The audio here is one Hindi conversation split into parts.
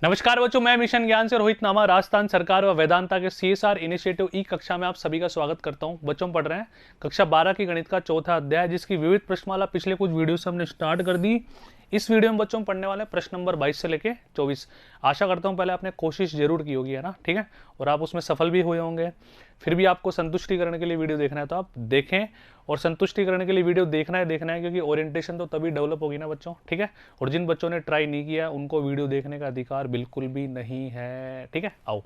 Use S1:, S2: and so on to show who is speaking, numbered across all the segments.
S1: नमस्कार बच्चों, मैं मिशन ज्ञान से रोहित नामा राजस्थान सरकार व वेदांता के सीएसआर इनिशिएटिव ई कक्षा में आप सभी का स्वागत करता हूं। बच्चों पढ़ रहे हैं कक्षा 12 की गणित का चौथा अध्याय, जिसकी विविध प्रश्नमाला पिछले कुछ वीडियो से हमने स्टार्ट कर दी। इस वीडियो में बच्चों पढ़ने वाले प्रश्न नंबर 22 से लेके 24। आशा करता हूं पहले आपने कोशिश जरूर की होगी, है ना, ठीक है, और आप उसमें सफल भी हुए होंगे। फिर भी आपको संतुष्टि करने के लिए वीडियो देखना है तो आप देखें, और संतुष्टि करने के लिए वीडियो देखना है क्योंकि ओरिएंटेशन तो तभी डेवलप होगी ना बच्चों, ठीक है। और जिन बच्चों ने ट्राई नहीं किया उनको वीडियो देखने का अधिकार बिल्कुल भी नहीं है, ठीक है। आओ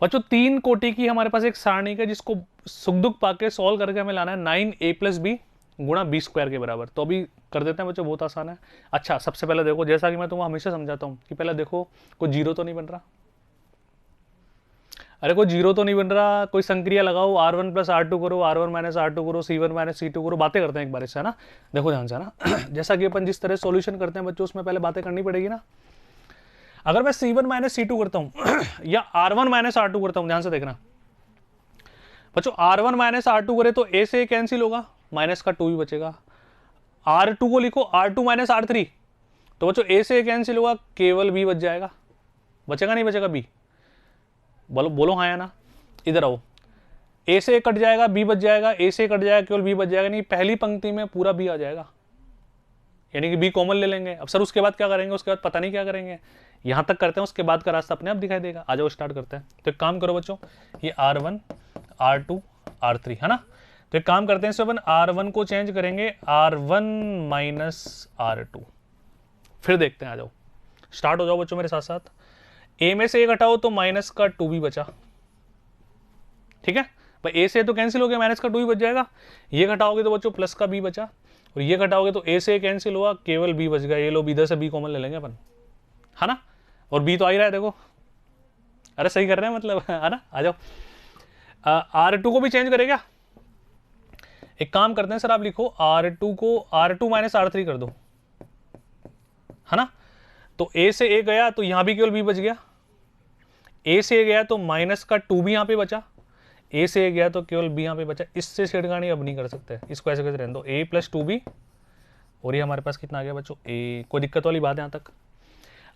S1: बच्चों, 3 कोटि की हमारे पास एक सारणी है जिसको सुख दुख पाके सॉल्व करके हमें लाना है 9a+b गुणा b स्क्वायर के बराबर। तो अभी कर देते हैं बच्चों, बहुत आसान है। अच्छा, सबसे पहले देखो, जैसा कि मैं तुमको हमेशा समझाता हूं कि पहले देखो कोई जीरो तो नहीं बन रहा। अरे कोई जीरो तो नहीं बन रहा, कोई संक्रिया लगाओ, r1+r2 करो, r1-r2 करो, c1-c2 करो। बातें करते हैं एक बार इससे, ना देखो ध्यान से ना जैसा कि अपन जिस तरह सॉल्यूशन करते हैं बच्चों, उसमें पहले बातें करनी पड़ेगी ना। अगर मैं c1-c2 करता हूं या r1-r2 करता हूं, ध्यान से देखना बच्चों, r1-r2 करे तो a से कैंसिल होगा, माइनस का 2 भी बचेगा। r2 को लिखो r2-r3, तो बच्चों a से कैंसिल होगा, केवल b बच जाएगा। बचेगा नहीं बचेगा b? बोलो बोलो हाँ या ना। इधर आओ, ए से कट जाएगा, बी बच जाएगा, ए से कट जाएगा, केवल बी बच जाएगा। नहीं, पहली पंक्ति में पूरा बी आ जाएगा, यानी कि बी कॉमन ले लेंगे। अब सर उसके बाद क्या करेंगे? उसके बाद पता नहीं क्या करेंगे, यहां तक करते हैं, उसके बाद का रास्ता अपने आप दिखाई देगा। आ जाओ स्टार्ट करते हैं। तो एक काम करो बच्चों, ये r1 r2 r3 है ना, तो एक काम करते हैं, इसमें अपन r1 को चेंज करेंगे r1-r2। फिर देखते हैं, आ जाओ स्टार्ट हो जाओ बच्चों मेरे साथ साथ। ए में से एक हटाओ तो माइनस का 2 भी बचा, ठीक है भाई। ए से तो कैंसिल हो गया, माइनस का 2 ही बच जाएगा। ये घटाओगे तो बच्चों प्लस का बी बचा, और ये घटाओगे तो ए से कैंसिल हुआ, केवल बी बच गया। ये लो, इधर से बी कॉमन ले लेंगे अपन, है ना, और बी तो आ ही रहा है देखो। अरे सही कर रहे हैं मतलब, है ना। आ जाओ, r2 को भी चेंज करेगा। एक काम करते हैं सर, आप लिखो r2 को r2-r3 कर दो, है ना। तो ए से ए गया तो यहां भी केवल बी बच गया, ए से गया तो माइनस का 2 भी यहां पे बचा, ए से गया तो केवल बी यहां पे बचा। इससे छेड़खानी अब नहीं कर सकते, इसको ऐसे कैसे रहने दो, a+2b, और ये हमारे पास कितना आ गया बच्चों ए। कोई दिक्कत वाली बात है यहां तक?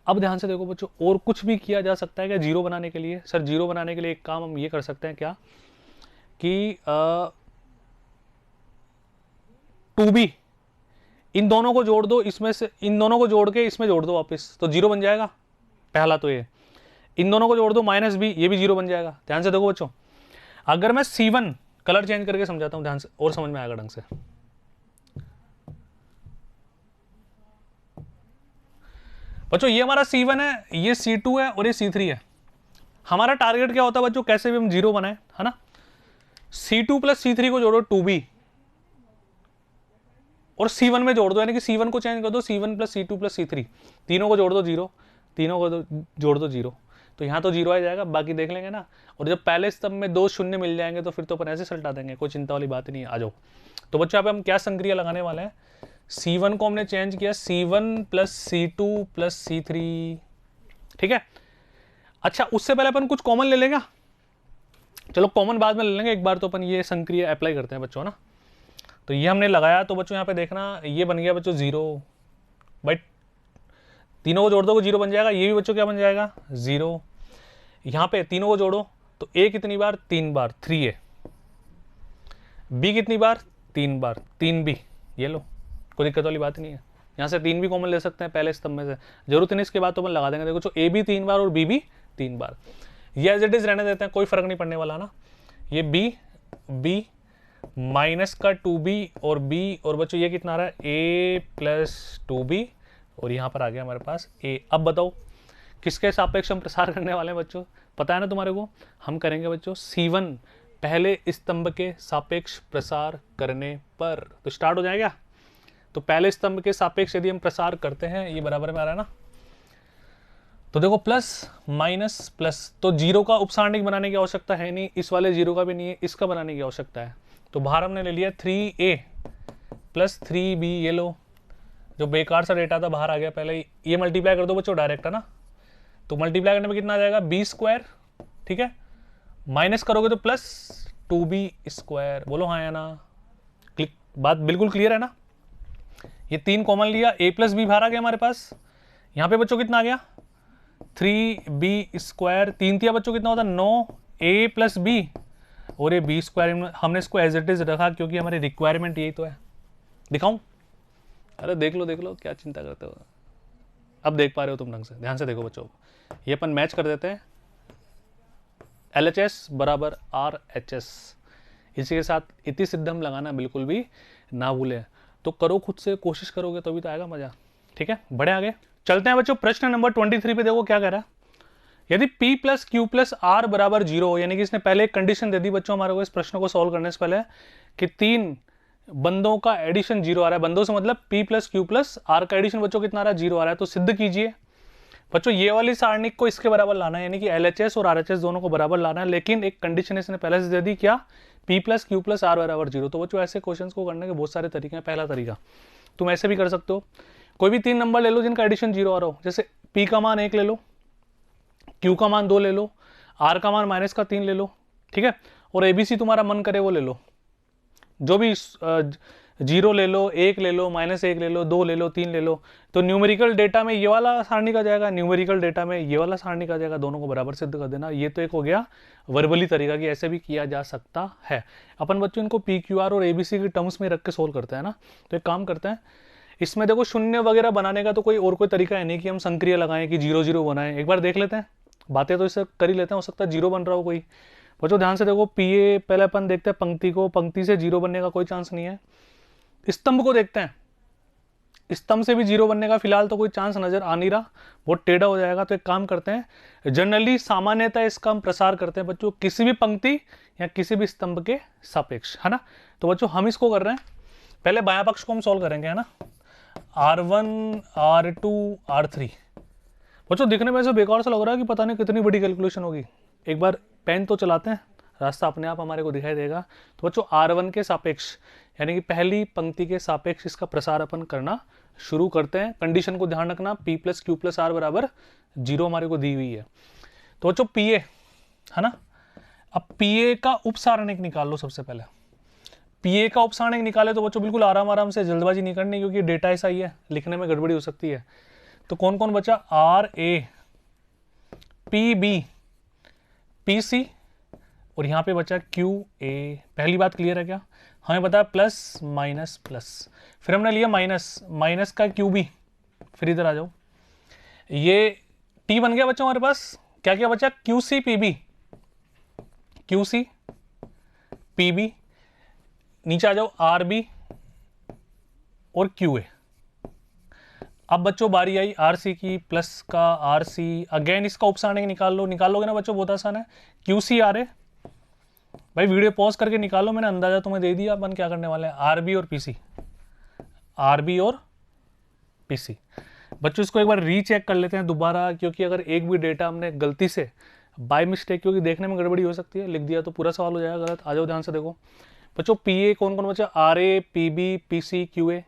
S1: अब ध्यान से देखो बच्चों, और कुछ भी किया जा सकता है क्या जीरो बनाने के लिए? सर जीरो बनाने के लिए एक काम हम ये कर सकते हैं क्या कि 2b, इन दोनों को जोड़ दो, इसमें से इन दोनों को जोड़ के इसमें जोड़ दो वापस, तो जीरो बन जाएगा। पहला तो ये, इन दोनों को जोड़ दो -b, ये भी जीरो बन जाएगा। ध्यान से देखो बच्चों, अगर मैं C1 कलर चेंज करके समझाता हूं ध्यान से, और समझ में आएगा ढंग से। बच्चों ये हमारा C1 है, ये C2 है और ये C3 है। हमारा टारगेट क्या होता है बच्चों, कैसे भी हम जीरो बनाए, है ना। C2 + C3 को जोड़ो 2b, और C1 में जोड़ दो, यानी कि C1 को चेंज कर दो C1 + C2 + C3, तीनों को जोड़ दो जीरो, तीनों को जोड़ दो जीरो, तो यहाँ तो जीरो आ जाएगा, बाकी देख लेंगे ना। और जब पहले स्तंभ में 2 शून्य मिल जाएंगे तो फिर तो अपन ऐसे सलटा देंगे, कोई चिंता वाली बात नहीं है। आ जाओ, तो बच्चों यहाँ पे हम क्या संक्रिया लगाने वाले हैं, C1 को हमने चेंज किया C1 + C2 + C3, ठीक है। अच्छा, उससे पहले अपन कुछ कॉमन ले लेंगे, चलो कॉमन बाद में ले लेंगे, एक बार तो अपन ये संक्रिया अप्लाई करते हैं बच्चों ना। तो ये हमने लगाया, तो बच्चों यहाँ पे देखना, ये बन गया बच्चों जीरो, बट तीनों को जोड़ दो जीरो बन जाएगा। ये भी बच्चों क्या बन जाएगा, जीरो। यहां पे तीनों को जोड़ो तो ए कितनी बार, 3 बार, 3a, बी कितनी बार, 3 बार, 3b, ये लो, कोई दिक्कत वाली बात नहीं है। यहां से 3 भी कॉमन ले सकते हैं पहले स्तंभ में से, जरूरत नहीं इसके बाद तो अपन लगा देंगे। देखो, ए भी 3 बार और बी भी 3 बार, ये एज इट इज रहने देते हैं, कोई फर्क नहीं पड़ने वाला ना। ये बी माइनस का 2b और b, और बच्चों ये कितना आ रहा है, a+2b, और यहां पर आ गया हमारे पास a। अब बताओ किसके सापेक्ष हम प्रसार करने वाले हैं बच्चों, पता है ना तुम्हारे को? हम करेंगे बच्चों C1 पहले स्तंभ के सापेक्ष प्रसार करने पर। तो स्टार्ट हो जाएगा। तो पहले स्तंभ के सापेक्ष यदि हम प्रसार करते हैं, ये बराबर में आ रहा है ना, तो देखो प्लस माइनस प्लस, तो जीरो का उपसारणिक बनाने की आवश्यकता है नहीं, इस वाले जीरो का भी नहीं है, इसका बनाने की आवश्यकता है। तो बाहर हमने ले लिया 3a + 3b, ये लो, जो बेकार सा डेटा था बाहर आ गया पहले ही। ये मल्टीप्लाई कर दो बच्चों डायरेक्ट, है ना, तो मल्टीप्लाई करने में कितना आ जाएगा, b², ठीक है, माइनस करोगे तो +2b²। बोलो हाँ या ना, बात बिल्कुल क्लियर है ना। ये 3 कॉमन लिया, a + b बाहर आ गया हमारे पास। यहां पे बच्चों कितना आ गया, 3b², 3 तिया बच्चों कितना होता है 9a + b, और ये b² हमने इसको एज इट इज रखा क्योंकि हमारी रिक्वायरमेंट यही तो है। दिखाऊं? अरे देख लो, क्या चिंता करते हो। अब देख पा रहे हो तुम ढंग से, ध्यान से देखो बच्चों। ये अपन मैच कर देते हैं, LHS = RHS। इसी के साथ इति सिद्धम लगाना बिल्कुल भी ना भूलें। तो करो, खुद से कोशिश करोगे तो भी तो आएगा मजा। ठीक है, बढ़े आगे चलते हैं बच्चों। प्रश्न नंबर 23 पे देखो क्या कह रहा है। यदि P + Q + R = 0 हो, यानी कि इसने पहले एक कंडीशन दे दी बच्चों हमारे को इस प्रश्न को सॉल्व करने से पहले कि 3 बंदों का एडिशन 0 आ रहा है। बंदों से मतलब P + Q + R का एडिशन बच्चों कितना आ रहा है 0 आ रहा है। तो सिद्ध कीजिए बच्चों, ये वाली सारणिक को इसके बराबर लाना है, यानी कि LHS और RHS दोनों को बराबर लाना है। लेकिन एक कंडीशन इसने पहले से दे दी, क्या? P + Q + R = 0। तो बच्चों ऐसे क्वेश्चंस को करने के बहुत सारे तरीके हैं। पहला तरीका तुम ऐसे भी कर सकते हो, कोई भी 3 नंबर ले लो जिनका एडिशन 0 आ रहा हो। जैसे P का मान 1 ले लो, Q का मान 2 ले लो, R का मान -3 ले लो, ठीक है। और ABC तुम्हारा मन करे वो ले लो, जो भी 0 ले लो, 1 ले लो, -1 ले लो, 2 ले लो, 3 ले लो। तो न्यूमेरिकल डेटा में ये वाला सारणी का जाएगा, न्यूमेरिकल डेटा में ये वाला सारणी का जाएगा, दोनों को बराबर सिद्ध कर देना। ये तो एक हो गया वर्बली तरीका कि ऐसे भी किया जा सकता है। अपन बच्चों इनको PQR और ABC के टर्म्स में रख के सोल्व करते हैं ना। तो एक काम करते हैं, इसमें देखो शून्य वगैरह बनाने का तो कोई तरीका है नहीं कि हम संक्रिय लगाएं कि 0 0 बनाएं। एक बार देख लेते हैं, बातें तो इससे कर ही लेते हैं, हो सकता है 0 बन रहा हो कोई। बच्चों ध्यान से देखो, PA पहले अपन देखते हैं पंक्ति को, पंक्ति से 0 बनने का कोई चांस नहीं है। स्तंभ को देखते हैं, स्तंभ से भी 0 बनने का फिलहाल तो कोई चांस नजर आ नहीं रहा, बहुत टेढ़ा हो जाएगा। तो एक काम करते हैं, जनरली सामान्यतः इसका हम प्रसार करते हैं बच्चों किसी भी पंक्ति या किसी भी स्तंभ के सापेक्ष, है ना। तो बच्चों हम इसको कर रहे हैं, पहले बायां पक्ष को हम सॉल्व करेंगे, है ना। R1 R2 R3। बच्चों दिखने में ऐसे बेकार सा लग रहा है कि पता नहीं कितनी बड़ी कैलकुलेशन होगी। एक बार पेन तो चलाते हैं, रास्ता अपने आप हमारे को दिखाई देगा। तो बच्चों R1 के सापेक्ष, यानी कि पहली पंक्ति के सापेक्ष इसका प्रसार अपन करना शुरू करते हैं। कंडीशन को ध्यान रखना, P + Q + R = 0 हमारे को दी हुई है। तो बच्चों PA, है ना। अब PA का उपसारणिक निकाल लो सबसे पहले। PA का उपसारणिक निकाले तो बच्चों बिल्कुल आराम से, जल्दबाजी नहीं करनी, क्योंकि डेटा ऐसा ही है, लिखने में गड़बड़ी हो सकती है। तो कौन कौन बचा? RA, PB, PC और यहां पे बचा QA। पहली बात क्लियर है क्या? हमें पता है प्लस माइनस प्लस, फिर हमने लिया माइनस का QB। फिर इधर आ जाओ, ये T बन गया बच्चों हमारे पास। क्या क्या बचा? QC PB। नीचे आ जाओ RB और QA। अब बच्चों बारी आई RC की, प्लस का RC, अगेन इसका उपसारणिक निकालोगे ना बच्चों, बहुत आसान है। QC RA, भाई वीडियो पॉज करके निकालो, मैंने अंदाजा तुम्हें दे दिया अपन क्या करने वाले हैं। RB और PC। बच्चों इसको एक बार रीचेक कर लेते हैं दोबारा, क्योंकि अगर एक भी डेटा हमने गलती से बाय मिस्टेक, क्योंकि देखने में गड़बड़ी हो सकती है, लिख दिया तो पूरा सवाल हो जाएगा गलत। आ जाओ ध्यान से देखो बच्चों, PA कौन कौन बचा? RA, PB, PC, QA।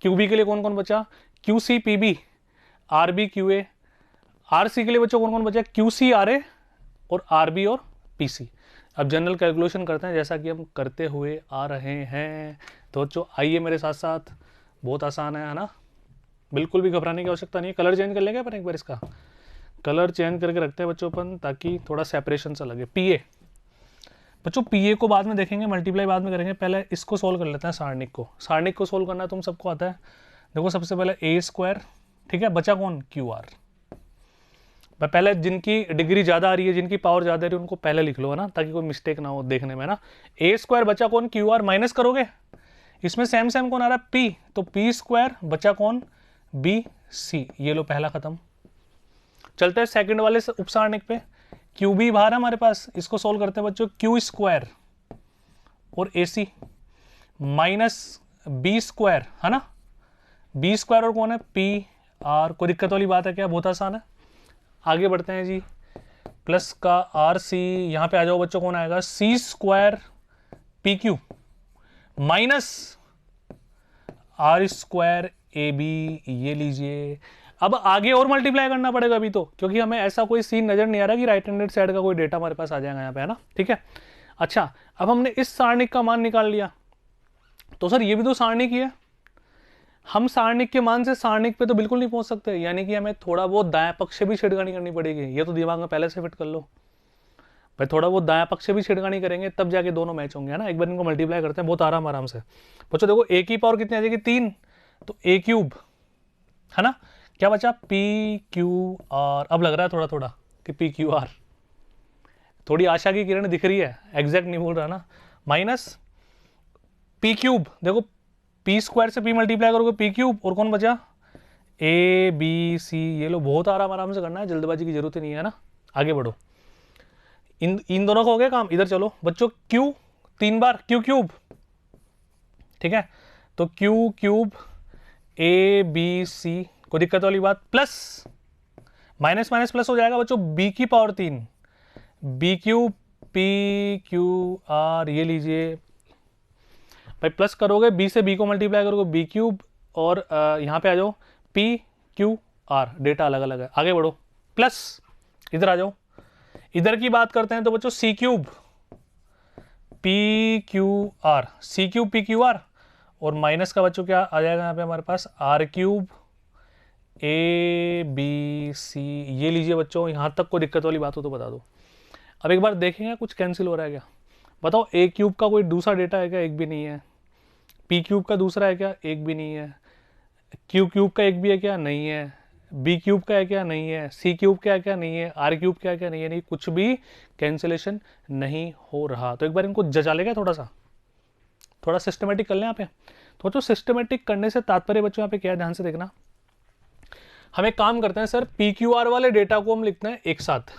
S1: QB के लिए कौन कौन बचा? QC, PB, RB, QA। RC के लिए बच्चों कौन कौन बचा? QC, RA और RB और PC। अब जनरल कैलकुलेशन करते हैं जैसा कि हम करते हुए आ रहे हैं। तो बच्चों आइए मेरे साथ साथ, बहुत आसान है ना, बिल्कुल भी घबराने की आवश्यकता नहीं है। कलर चेंज कर लेंगे अपन एक बार, इसका कलर चेंज करके रखते हैं बच्चों अपन, ताकि थोड़ा सेपरेशन सा लगे। PA बच्चों, PA को बाद में देखेंगे, मल्टीप्लाई बाद में करेंगे, पहले इसको सोल्व कर लेते हैं। सारणिक को सोल्व करना तुम सबको आता है। देखो सबसे पहले A², ठीक है, बचा कौन? QR। पहले जिनकी डिग्री ज़्यादा आ रही है, जिनकी पावर ज़्यादा आ रही है, उनको पहले लिख लो, है ना, ताकि कोई मिस्टेक ना हो देखने में ना। A² बचा कौन? QR। माइनस करोगे, इसमें सेम कौन आ रहा है? P। तो P² बचा कौन? BC। ये लो पहला खत्म। चलते हैं सेकंड वाले उपसारणिक पे। QB बाहर है हमारे पास, इसको सोल्व करते हैं बच्चों। Q² और AC माइनस B², है ना। B² और कौन है? PR। कोई दिक्कत वाली बात है क्या? बहुत आसान है। आगे बढ़ते हैं जी, प्लस का RC, यहां पे आ जाओ बच्चों, कौन आएगा? C² PQ minus R² AB। ये लीजिए। अब आगे और मल्टीप्लाई करना पड़ेगा अभी तो, क्योंकि हमें ऐसा कोई सीन नजर नहीं आ रहा कि राइट हैंडेड साइड का कोई डेटा हमारे पास आ जाएगा यहाँ पे, है ना। ठीक है, अच्छा अब हमने इस सारणिक का मान निकाल लिया, तो सर ये भी तो सारणिक ही है। हम सारणिक के मान से सारणिक पे तो बिल्कुल नहीं पहुंच सकते, यानी कि हमें थोड़ा बहुत दाएं पक्ष से भी छेड़खानी करनी पड़ेगी। ये तो दिमाग में पहले से फिट कर लो भाई, थोड़ा बहुत दाएं पक्ष से भी छेड़खानी करेंगे तब जाके दोनों मैच होंगे, है ना। एक बार इनको मल्टीप्लाई करते हैं बहुत आराम से। बच्चों देखो ए की पावर कितनी आ जाएगी 3, तो ए क्यूब, है ना। क्या बचा पी क्यू आर। अब लग रहा है थोड़ा थोड़ा कि पी क्यू आर, थोड़ी आशा की किरण दिख रही है, एग्जैक्ट नहीं बोल रहा ना। माइनस पी क्यूब, देखो पी स्क्वायर से पी मल्टीप्लाई करोगे पी क्यूब, और कौन बचा ए बी सी। ये लो बहुत आराम से करना है, जल्दबाजी की जरूरत ही नहीं है ना। आगे बढ़ो, इन दोनों का हो गया काम। इधर चलो बच्चों, क्यू 3 बार क्यू क्यूब, ठीक है। तो Q cube A B C, कोई दिक्कत वाली बात। प्लस माइनस माइनस प्लस हो जाएगा बच्चों, बी की power 3, B cube P Q R. ये लीजिए भाई, प्लस करोगे बी से बी को मल्टीप्लाई करोगे बी क्यूब, और यहां पे आ जाओ पी क्यू आर, डेटा अलग अलग है। आगे बढ़ो, प्लस इधर आ जाओ, इधर की बात करते हैं तो बच्चों C cube P Q R, C cube P Q R, और माइनस का बच्चों क्या आ जाएगा यहाँ पे हमारे पास R cube A B C. ये लीजिए बच्चों, यहां तक कोई दिक्कत वाली बात हो तो बता दो। अब एक बार देखेंगे कुछ कैंसिल हो रहा है क्या, बताओ। ए क्यूब का कोई दूसरा डेटा है क्या, एक भी नहीं है। पी क्यूब का दूसरा है क्या, एक भी नहीं है। क्यू क्यूब का एक भी है क्या, नहीं है। बी क्यूब का है क्या, नहीं है। सी क्यूब का है क्या, नहीं है। आर क्यूब का है क्या, नहीं है। नहीं, कुछ भी कैंसिलेशन नहीं हो रहा। तो एक बार इनको जचा लेगा, थोड़ा सिस्टमेटिक कर लें यहाँ पे। तो बच्चों सिस्टमेटिक करने से तात्पर्य बच्चों यहाँ पे क्या है, ध्यान से देखना। हम एक काम करते हैं सर, पी क्यू आर वाले डेटा को हम लिखते हैं एक साथ।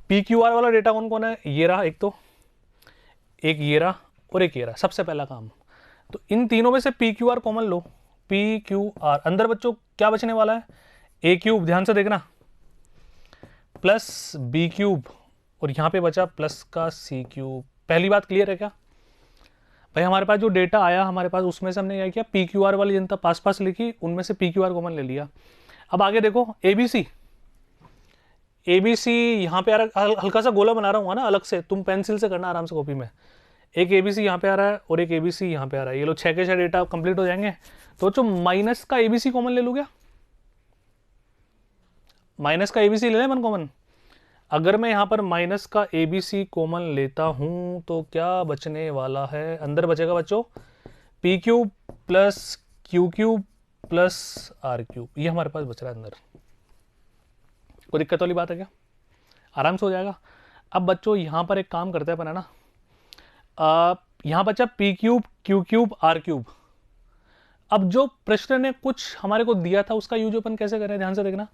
S1: पी क्यू आर वाला डेटा कौन कौन है, ये रहा एक, तो एक ये रहा और एक ये रहा। सबसे पहला काम, तो इन तीनों में से P Q are common low, P Q are. अंदर बच्चों क्या बचने वाला है, ए क्यूब, ध्यान से देखना, प्लस बी क्यूब, और यहां पे बचा प्लस का सी क्यूब। पहली बात क्लियर है क्या भाई। हमारे पास जो डेटा आया हमारे पास, उसमें से हमने क्या किया, पी क्यू आर वाली जनता पास पास लिखी, उनमें से पी क्यू आर कॉमन ले लिया। अब आगे देखो एबीसी, एबीसी यहां पे आ रहा है, हल्का सा गोला बना रहा हूँ ना अलग से, तुम पेंसिल से करना आराम से कॉपी में। एक एबीसी यहाँ पे आ रहा है और एक एबीसी यहाँ पे आ रहा है। ये लो 6 के 6 डेटा कंप्लीट हो जाएंगे। तो जो माइनस का एबीसी कॉमन ले लूँ क्या, माइनस का एबीसी ले लें मन कॉमन। अगर मैं यहाँ पर माइनस का एबीसी कॉमन लेता हूँ तो क्या बचने वाला है, अंदर बचेगा बच्चों P cube plus Q cube plus R cube. ये हमारे पास बच रहा है अंदर। कोई दिक्कत वाली बात है क्या, आराम से हो जाएगा। अब बच्चों यहाँ पर एक काम करते हैं अपन, है ना। यहाँ बचा P cube Q cube R cube. अब जो प्रश्न ने कुछ हमारे को दिया था उसका यूज अपन कैसे करें, ध्यान से देखना।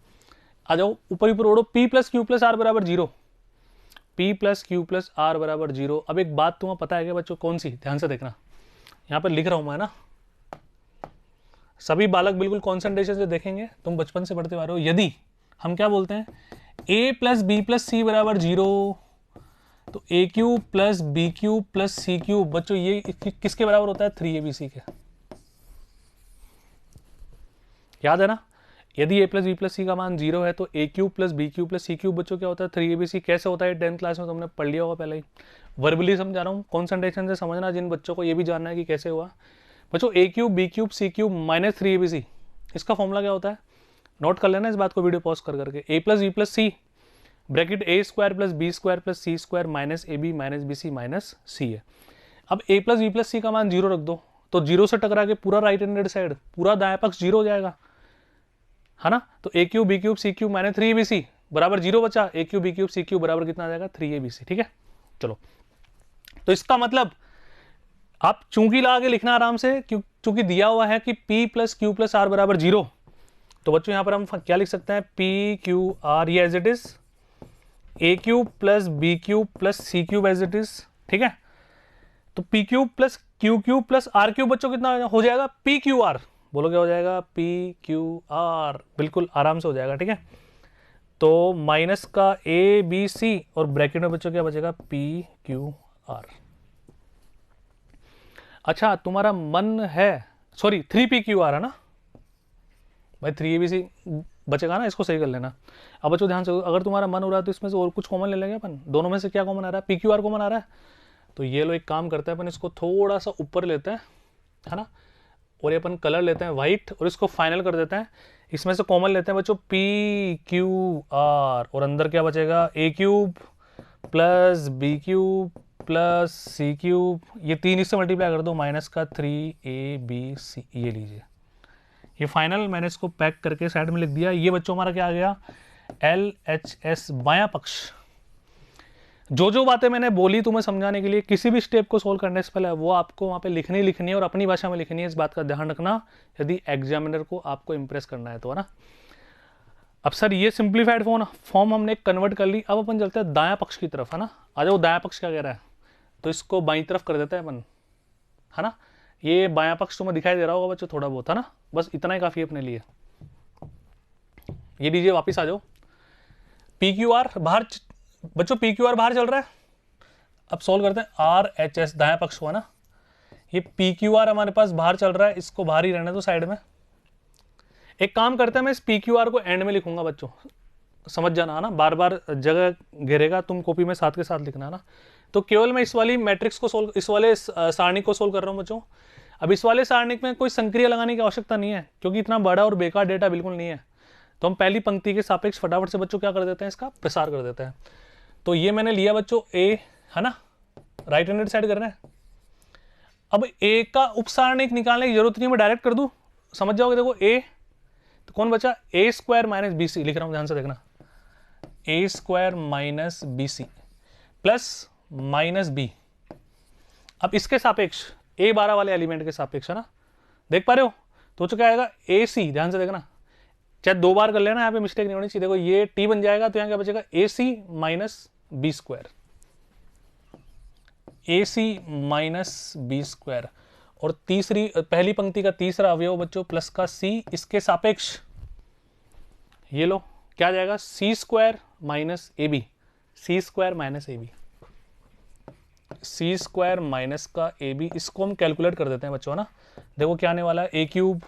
S1: आ जाओ ऊपर ऊपर ओढ़ो, P plus Q plus R बराबर 0, P plus Q plus R बराबर 0। अब एक बात तुम्हें पता है क्या बच्चों, कौन सी, ध्यान से देखना। यहाँ पर लिख रहा हूं मैं ना, सभी बालक बिल्कुल कॉन्सेंट्रेशन से देखेंगे, तुम बचपन से पढ़ते आ रहे हो। यदि हम क्या बोलते हैं, A plus B plus C बराबर 0, तो A cube plus B cube plus C cube बच्चों ये किसके बराबर होता है, 3abc के। याद है ना, यदि A plus B plus C का मान 0 है तो A cube plus B cube plus C cube बच्चों क्या होता है, 3abc। कैसे होता है 10th क्लास में तुमने पढ़ लिया होगा पहले ही, वर्बली समझा रहा हूँ, कॉन्सेंट्रेशन से समझना। जिन बच्चों को ये भी जानना है कि कैसे हुआ बच्चों, ए cube B cube C cube minus 3abc, इसका फॉर्मूला क्या होता है, नोट कर लेना इस बात को वीडियो पॉज कर करके। A plus B plus C bracket A square plus B square plus C square minus A B minus B C minus C है। अब A plus B plus C का मान 0 रख दो, तो 0 से टकरा के पूरा राइट हैंडेड साइड, पूरा दाएं पक्ष 0 हो जाएगा, है ना। तो A cube B cube C cube minus 3abc बराबर 0 बचा, ए cube B cube C cube बराबर कितना आ जाएगा, 3abc। ठीक है, चलो। तो इसका मतलब आप चूंकि लगा के लिखना आराम से, क्योंकि दिया हुआ है कि p plus Q plus R बराबर 0। तो बच्चों यहां पर हम क्या लिख सकते हैं, पी क्यू आर ये as it is, A cube plus B cube plus C cube as it is. ठीक है, तो P cube plus Q cube plus R cube बच्चों कितना हो जाएगा, पी क्यू आर। बोलो क्या हो जाएगा, पी क्यू आर, बिल्कुल आराम से हो जाएगा। ठीक है, तो माइनस का ए बी सी और ब्रैकेट में बच्चों क्या बचेगा, पी क्यू आर। अच्छा तुम्हारा मन है, सॉरी 3pqr है ना भाई, 3abc बचेगा ना, इसको सही कर लेना। अब बच्चों ध्यान से, अगर तुम्हारा मन हो रहा है तो इसमें से और कुछ कॉमन ले लेंगे अपन। दोनों में से क्या कॉमन आ रहा है, pqr कॉमन आ रहा है। तो ये लो एक काम करते हैं अपन, इसको थोड़ा सा ऊपर लेते हैं, है ना, और ये अपन कलर लेते हैं वाइट और इसको फाइनल कर देते हैं। इसमें से कॉमन लेते हैं बच्चों पी क्यू आर, और अंदर क्या बचेगा A cube plus B cube plus C cube, ये 3 इससे मल्टीप्लाई कर दो माइनस का 3ab, ये लीजिए। ये फाइनल मैंने इसको पैक करके साइड में लिख दिया। ये बच्चों हमारा क्या आ गया LHS बायां पक्ष। जो जो बातें मैंने बोली तुम्हें समझाने के लिए, किसी भी स्टेप को सोल्व करने से पहले वो आपको वहाँ पे लिखनी है और अपनी भाषा में लिखनी है। इस बात का ध्यान रखना यदि एग्जामिनर को आपको इंप्रेस करना है तो, है ना। अब सर ये सिंप्लीफाइड फॉर्म हमने कन्वर्ट कर ली, अब अपन चलते हैं दायां पक्ष की तरफ, है ना। आ जाओ, दायां पक्ष क्या कह रहा है, तो इसको बाईं तरफ कर देते हैं अपन, है ना। ये बायां पक्ष तुम्हें दिखाई दे रहा होगा बच्चों थोड़ा बहुत, है ना। बस इतना ही काफी है अपने लिए। ये लीजिए, वापिस आ जाओ। पी क्यू आर बाहर बच्चों, पी क्यू आर बाहर चल रहा है। अब सॉल्व करते हैं RHS, दायां पक्ष हुआ ना। ये पी क्यू आर हमारे पास बाहर चल रहा है, इसको बाहर ही रहने दो साइड में। एक काम करते हैं, मैं इस पी क्यू आर को एंड में लिखूंगा बच्चों, समझ जाना, है ना। बार बार जगह घेरेगा, तुम कॉपी में साथ के साथ लिखना, है ना। तो केवल मैं इस वाली मैट्रिक्स को सोल्व, इस वाले सारणी को सोल्व कर रहा हूँ बच्चों। अब इस वाले सारणी में कोई संक्रिया लगाने की आवश्यकता नहीं है, क्योंकि इतना बड़ा और बेकार डेटा बिल्कुल नहीं है। तो हम पहली पंक्ति के सापेक्ष फटाफट से बच्चों क्या कर देते हैं, इसका प्रसार कर देते हैं। तो ये मैंने लिया बच्चों ए, है ना, राइट हैंडेड साइड कर रहे हैं। अब ए का उपसारणिक निकालने की जरूरत नहीं, मैं डायरेक्ट कर दूं, समझ जाओगे। देखो ए, तो कौन बचा, A square minus B C, लिख रहा हूं ध्यान से देखना, A square minus B C plus minus B. अब इसके सापेक्ष ए 12 वाले एलिमेंट के सापेक्ष, है ना, देख पा रहे हो। तो क्या आएगा ए सी, ध्यान से देखना, चाहे 2 बार कर लेना, यहाँ पे मिस्टेक नहीं होनी चाहिए। देखो ये टी बन जाएगा, तो यहाँ क्या बचेगा ए सी माइनस बी स्क्वायर, ए सी माइनस बी स्क्वायर। और तीसरी, पहली पंक्ति का तीसरा अवयव बच्चों प्लस का सी, इसके सापेक्ष ये लो क्या आ जाएगा, C square minus A B, C square minus A B, C square minus का ए बी। इसको हम कैलकुलेट कर देते हैं बच्चों, है ना। देखो क्या आने वाला है, A cube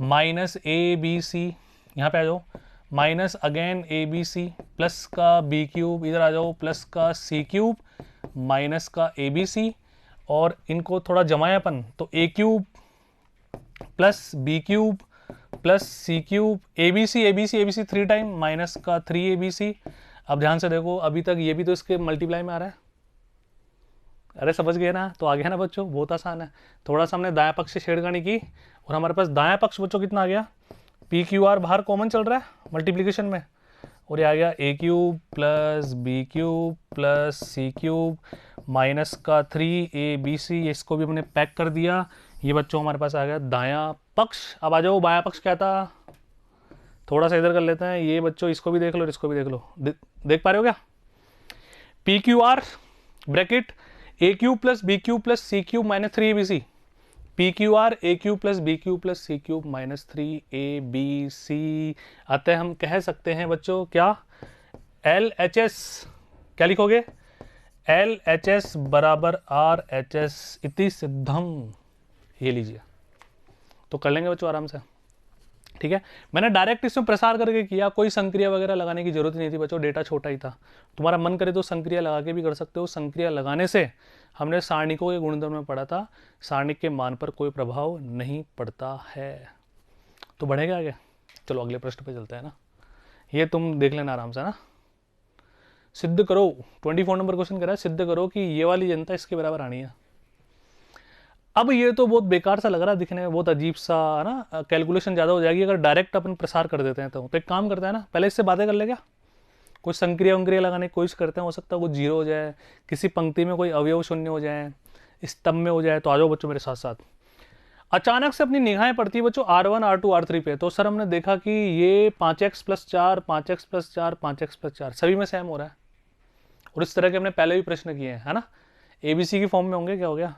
S1: minus A B C, यहाँ पे आ जाओ, minus again A B C plus का बी क्यूब, इधर आ जाओ, प्लस का सी क्यूब माइनस का ए बी सी, और इनको थोड़ा जमायापन, तो A cube plus B cube plus C cube, A B C 3 time minus का 3abc। अब ध्यान से देखो, अभी तक ये भी तो इसके मल्टीप्लाई में आ रहा है, अरे समझ गए ना। तो आ गया ना बच्चों, बहुत आसान है। थोड़ा सा हमने दायां पक्ष से छेड़खानी की, और हमारे पास दायां पक्ष बच्चों कितना आ गया, पी क्यू आर बाहर कॉमन चल रहा है मल्टीप्लीकेशन में, और ये आ गया A cube plus B cube plus C cube minus का 3abc। इसको भी हमने पैक कर दिया। ये बच्चों हमारे पास आ गया दायां पक्ष। अब आ जाओ, बायां पक्ष क्या था, थोड़ा सा इधर कर लेते हैं। ये बच्चों इसको भी देख लो और इसको भी देख लो, देख पा रहे हो क्या, P Q R bracket A cube plus B cube plus C cube minus 3abc, P Q R A cube plus B cube plus C cube minus 3abc। अतः हम कह सकते हैं बच्चों क्या, LHS क्या लिखोगे, LHS बराबर RHS इति सिद्धम। ये लीजिए, तो कर लेंगे बच्चों आराम से, ठीक है। मैंने डायरेक्ट इसमें प्रसार करके किया, कोई संक्रिया वगैरह लगाने की जरूरत नहीं थी बच्चों, डेटा छोटा ही था। तुम्हारा मन करे तो संक्रिया लगा के भी कर सकते हो। संक्रिया लगाने से हमने सारणिकों के गुणधर्म में पढ़ा था, सारणिक के मान पर कोई प्रभाव नहीं पड़ता है। तो बढ़ेगा आगे, चलो अगले प्रश्न पे चलते हैं ना। ये तुम देख लेना आराम से ना, सिद्ध करो। 24 नंबर क्वेश्चन कह रहा है, सिद्ध करो कि ये वाली जनता इसके बराबर आनी है। अब ये तो बहुत बेकार सा लग रहा है दिखने में, बहुत अजीब सा, है ना, कैलकुलेशन ज़्यादा हो जाएगी अगर डायरेक्ट अपन प्रसार कर देते हैं। तो एक काम करते हैं ना, पहले इससे बातें कर ले, क्या कुछ संक्रिया वंक्रिया लगाने की कोशिश करते हैं, हो सकता है कुछ जीरो हो जाए, किसी पंक्ति में कोई अवयव शून्य हो जाए, स्तंभ में हो जाए। तो आ जाओ बच्चों मेरे साथ साथ। अचानक से अपनी निगाहें पड़ती है बच्चों R1 R2 R3 पे। तो सर हमने देखा कि ये 5x + 4 5x + 4 5x + 4 सभी में सेम हो रहा है, और इस तरह के हमने पहले भी प्रश्न किए हैं, है ना, ABC की फॉर्म में होंगे। क्या हो गया,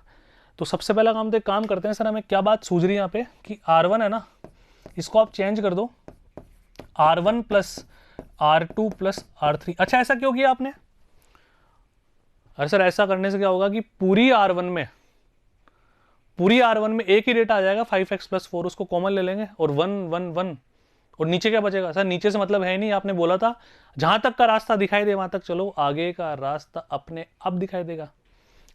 S1: तो सबसे पहला काम तो एक काम करते हैं, सर हमें क्या बात सूझ रही है यहाँ पे कि R1 है ना, इसको आप चेंज कर दो R1 + R2 + R3। अच्छा ऐसा क्यों किया आपने, अरे सर ऐसा करने से क्या होगा कि पूरी R1 में एक ही डेटा आ जाएगा 5x + 4, उसको कॉमन ले लेंगे और 1 1 1, और नीचे क्या बचेगा। सर नीचे से मतलब है नहीं, आपने बोला था जहां तक का रास्ता दिखाई दे वहां तक चलो, आगे का रास्ता अपने आप दिखाई देगा।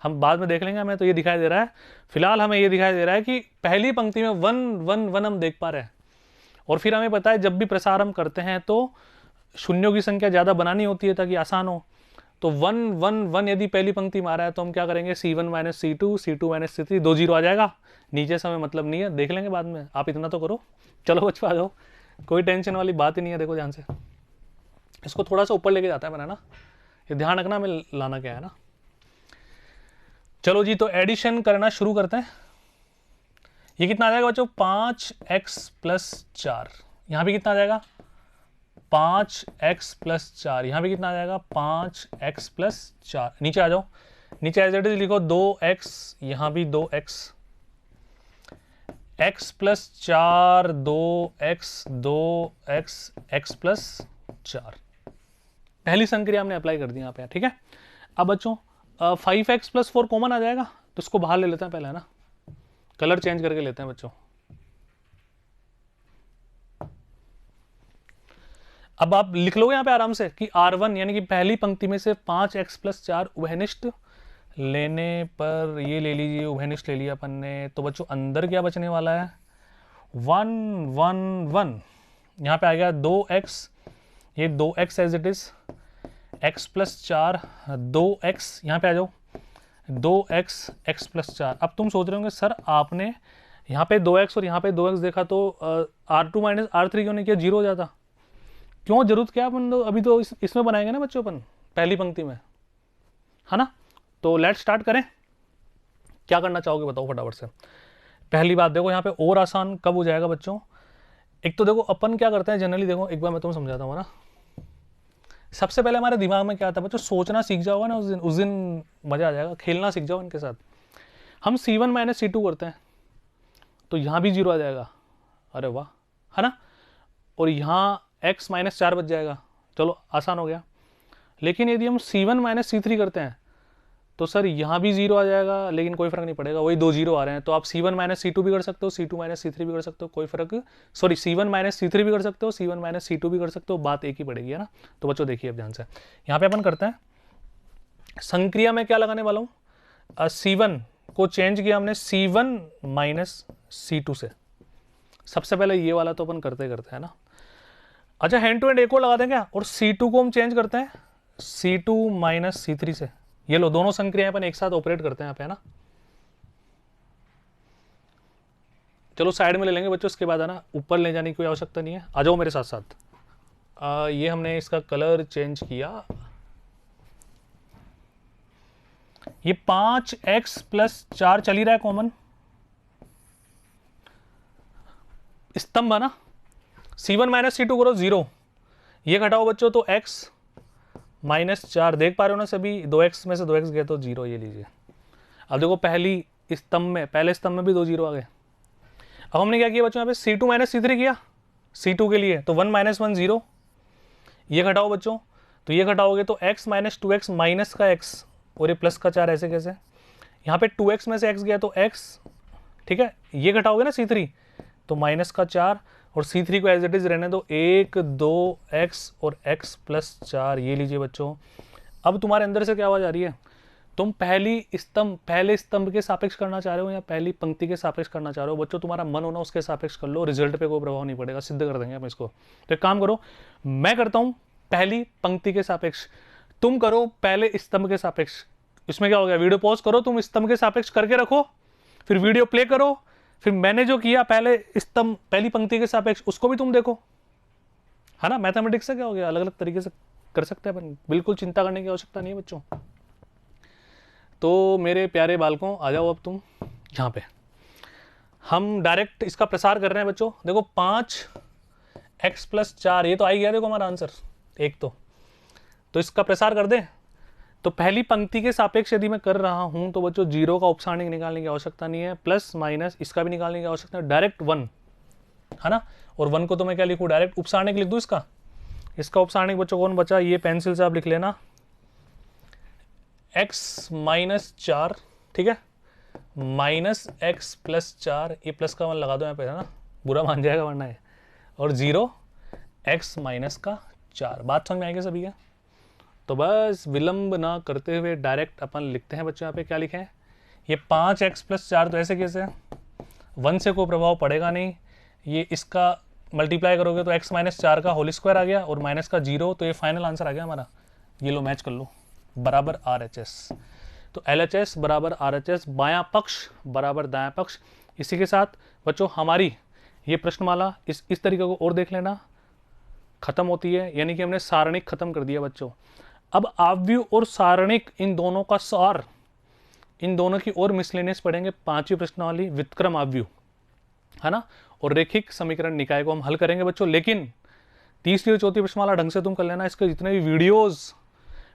S1: हम बाद में देख लेंगे, हमें तो ये दिखाई दे रहा है, फिलहाल हमें ये दिखाई दे रहा है कि पहली पंक्ति में 1 1 1 हम देख पा रहे हैं। और फिर हमें पता है जब भी प्रसार हम करते हैं तो शून्यों की संख्या ज़्यादा बनानी होती है ताकि आसान हो। तो 1 1 1 यदि पहली पंक्ति में आ रहा है तो हम क्या करेंगे, C1 minus C2 C2 minus C3, 2 zero आ जाएगा। नीचे से हमें मतलब नहीं है, देख लेंगे बाद में, आप इतना तो करो। चलो बच्चों आ जाओ, कोई टेंशन वाली बात ही नहीं है। देखो ध्यान से, इसको थोड़ा सा ऊपर लेके जाता है मैंने ना, ये ध्यान रखना हमें लाना क्या है ना। चलो जी, तो एडिशन करना शुरू करते हैं। ये कितना आ जाएगा बच्चों, 5x प्लस 4। यहाँ भी कितना आ जाएगा, 5x प्लस 4। यहाँ भी कितना आ जाएगा, 5x प्लस 4। नीचे आ जाओ, नीचे एज इट इज लिखो 2x, यहाँ भी 2x, x plus 4, 2x 2x, x plus 4। पहली संक्रिया हमने अप्लाई कर दी यहाँ पे, ठीक है। अब बच्चों 5x प्लस 4 कॉमन आ जाएगा, तो इसको बाहर ले लेते हैं पहले, है ना, कलर चेंज करके लेते हैं बच्चों। अब आप लिख लोगे यहाँ पे आराम से कि R1 यानी कि पहली पंक्ति में से 5x प्लस 4 उभयनिष्ठ लेने पर, ये ले लीजिए, उभयनिष्ठ ले लिया अपन ने, तो बच्चों अंदर क्या बचने वाला है, 1 1 1। यहाँ पे आ गया 2x, ये 2x as it is, x plus 4 2x, यहाँ पे आ जाओ 2x x प्लस 4। अब तुम सोच रहे होंगे सर आपने यहाँ पे 2x और यहाँ पे 2x देखा तो R2 माइनस R3 क्यों नहीं किया, 0 हो जाता। क्यों, जरूरत क्या, अपन तो अभी तो इसमें बनाएंगे ना बच्चों अपन, पहली पंक्ति में, है ना। तो लेट्स स्टार्ट करें, क्या करना चाहोगे बताओ फटाफट से। पहली बात देखो, यहाँ पे और आसान कब हो जाएगा बच्चों, एक तो देखो अपन क्या करते हैं जनरली, देखो एक बार मैं तुम्हें समझाता हूँ ना। सबसे पहले हमारे दिमाग में क्या आता है बच्चों, सोचना सीख जाओगा ना उस दिन मजा आ जाएगा, खेलना सीख जाओ इनके साथ। हम C1 माइनस C2 करते हैं तो यहाँ भी 0 आ जाएगा, अरे वाह, है ना। और यहाँ x माइनस 4 बच जाएगा, चलो आसान हो गया। लेकिन यदि हम C1 माइनस C3 करते हैं तो सर यहाँ भी 0 आ जाएगा, लेकिन कोई फर्क नहीं पड़ेगा, वही 2 0 आ रहे हैं। तो आप C1 माइनस C2 भी कर सकते हो, C2 माइनस C3 भी कर सकते हो, कोई फर्क, सॉरी C1 माइनस C3 भी कर सकते हो, C1 माइनस C2 भी कर सकते हो, बात एक ही पड़ेगी, है ना। तो बच्चों देखिए अब ध्यान से, यहाँ पे अपन करते हैं संक्रिया में क्या लगाने वाला हूँ, C1 को चेंज किया हमने C1 माइनस C2 से। सबसे पहले ये वाला तो अपन करते हैं ना। अच्छा, हैंड टू हैंड एक और लगा दें क्या, और C2 को हम चेंज करते हैं C2 माइनस C3 से। ये लो, दोनों संक्रियाएं अपन एक साथ ऑपरेट करते हैं यहाँ पे, है ना। चलो साइड में ले लेंगे बच्चों, इसके बाद है ना ऊपर ले जाने की कोई आवश्यकता नहीं है। आ जाओ मेरे साथ साथ। ये हमने इसका कलर चेंज किया, ये 5x प्लस 4 चल ही रहा है कॉमन, स्तंभ है ना। C1 माइनस C2 करो 0, ये घटाओ बच्चों तो x माइनस 4, देख पा रहे हो ना सभी, 2x में से 2x गए तो 0, ये लीजिए। अब देखो पहली स्तंभ में, पहले स्तंभ में भी 2 0 आ गए। अब हमने क्या किया बच्चों, यहाँ पे C2 माइनस C3 किया C2 के लिए, तो 1 माइनस 1 0, ये घटाओ बच्चों, तो ये घटाओगे तो x माइनस 2x माइनस का x और ये प्लस का 4, ऐसे कैसे। यहाँ पे 2x में से x गया तो x, ठीक है, ये घटाओगे ना C3 तो माइनस का 4, और C3 को एज इट इज रहने दो, 1 2x और x प्लस 4, ये लीजिए बच्चों। अब तुम्हारे अंदर से क्या आवाज आ रही है, तुम पहले स्तंभ के सापेक्ष करना चाह रहे हो या पहली पंक्ति के सापेक्ष करना चाह रहे हो। बच्चों तुम्हारा मन होना उसके सापेक्ष कर लो, रिजल्ट पे कोई प्रभाव नहीं पड़ेगा, सिद्ध कर देंगे हम इसको। तो एक काम करो, मैं करता हूं पहली पंक्ति के सापेक्ष, तुम करो पहले स्तंभ के सापेक्ष। इसमें क्या हो गया, वीडियो पॉज करो, तुम स्तंभ के सापेक्ष करके रखो, फिर वीडियो प्ले करो, फिर मैंने जो किया पहले स्तंभ पहली पंक्ति के सापेक्ष उसको भी तुम देखो, है ना। मैथमेटिक्स से क्या हो गया, अलग अलग तरीके से कर सकते हैं अपन, बिल्कुल चिंता करने की आवश्यकता नहीं है बच्चों। तो मेरे प्यारे बालकों आ जाओ अब तुम यहाँ पे, हम डायरेक्ट इसका प्रसार कर रहे हैं बच्चों। देखो 5x प्लस 4, ये तो आ ही गया देखो हमारा आंसर एक तो इसका प्रसार कर दें। तो पहली पंक्ति के सापेक्ष यदि मैं कर रहा हूं तो बच्चों 0 का उपसारणिक निकालने की आवश्यकता नहीं है, प्लस माइनस इसका भी निकालने की आवश्यकता है, डायरेक्ट 1, है ना। और 1 को तो मैं क्या लिखूं, डायरेक्ट उपसारणिक लिख दूं इसका उपसारणिक बच्चों कौन बचा, ये पेंसिल से आप लिख लेना, x माइनस 4, ठीक है, माइनस x प्लस 4, ये प्लस का 1 लगा दो यहाँ पे, है ना, बुरा मान जाएगा वरना है, और 0 x माइनस का 4। बात समझ में आएगी सभी का। तो बस विलंब ना करते हुए डायरेक्ट अपन लिखते हैं बच्चों। यहाँ पे क्या लिखे हैं, ये 5x + 4 तो ऐसे कैसे, 1 से कोई प्रभाव पड़ेगा नहीं, ये इसका मल्टीप्लाई करोगे तो x - 4 का होल स्क्वायर आ गया और माइनस का 0, तो ये फाइनल आंसर आ गया हमारा। ये लो मैच कर लो, बराबर RHS। तो LHS बराबर RHS, बायां पक्ष बराबर दायां पक्ष। इसी के साथ बच्चों हमारी ये प्रश्नमाला इस तरीके को और देख लेना, खत्म होती है, यानी कि हमने सारणिक खत्म कर दिया बच्चों। अब आव्यूह और सारणिक इन दोनों का सार, इन दोनों की और मिसलेनियस पढ़ेंगे 5वीं प्रश्नावली व्युत्क्रम आव्यूह, है ना, और रेखिक समीकरण निकाय को हम हल करेंगे बच्चों। लेकिन तीसरी और चौथी प्रश्नमाला ढंग से तुम कर लेना। इसके जितने भी वीडियोस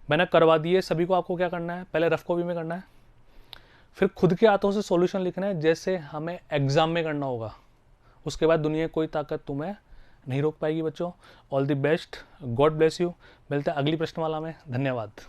S1: मैंने करवा दिए सभी को आपको क्या करना है, पहले रफ कॉपी में करना है, फिर खुद के हाथों से सॉल्यूशन लिखना है जैसे हमें एग्जाम में करना होगा। उसके बाद दुनिया की कोई ताकत तुम्हें नहीं रोक पाएगी बच्चों। All the best, God bless you. मिलते हैं अगली प्रश्नमाला में, धन्यवाद।